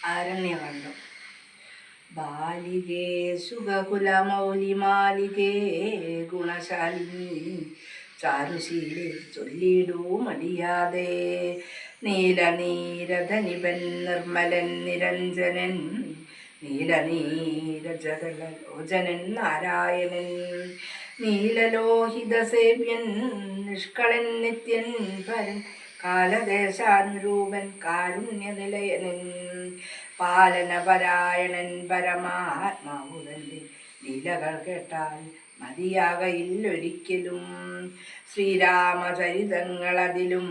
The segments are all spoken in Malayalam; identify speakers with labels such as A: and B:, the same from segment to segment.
A: ആരണ്യകണ്ഠം. ബാലികേ സുഖകുലമൗലിമാലികേ ഗുണശാലിനി ചാരുശീലേ ചൊല്ലിടൂ മടിയാതെ. നീലനീരധനിപൻ നിർമ്മലൻ നിരഞ്ജനൻ നീലനീരജതലോചനൻ നാരായണൻ നീലലോഹിത സേവ്യൻ നിഷ്കളൻ നിത്യൻ പരൻ കാലദേശാനുരൂപൻ കാരുണ്യനിലയനൻ പാലനപരായണൻ പരമാത്മാവുതൻ്റെ ലീലകൾ കേട്ടാൽ മതിയാകയില്ലൊരിക്കലും. ശ്രീരാമചരിതങ്ങളതിലും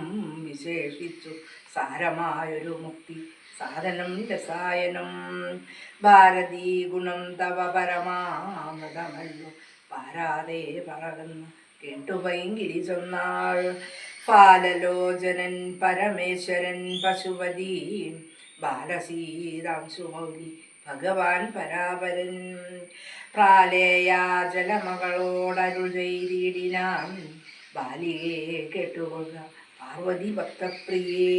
A: വിശേഷിച്ചു സാരമായൊരു മുക്തി സാധനം രസായനം. ഭാരതീ ഗുണം തവ പരമാമൃതമല്ലോ പാരാതെ പറകുന്നു കേട്ടുപൈങ്കിളി ചൊന്നാൾ. പാലലോചനൻ പരമേശ്വരൻ പശുപതി ബാലസീതാംശുമൗലി ഭഗവാൻ പരാപരൻ പ്രാലേയാചലമകളോടരുൾ ചെയ്തിടിനാൻ. ബാലികയെ കേട്ടുകൊള്ളുക പാർവതി ഭക്തപ്രിയേ.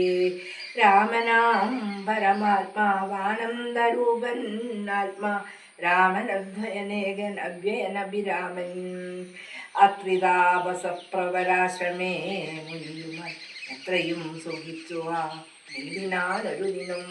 A: രാമനാം പരമാത്മാവാനന്ദരൂപൻ ആത്മാ രാമനദ്വയനേകൻ അവ്യയനഭിരാമൻ അത്രിതാപസപ്രവരാശ്രമേ മുനിയുമായി എത്രയും സുഖിച്ചുവാ നീതിനാലൊരു ദിനം.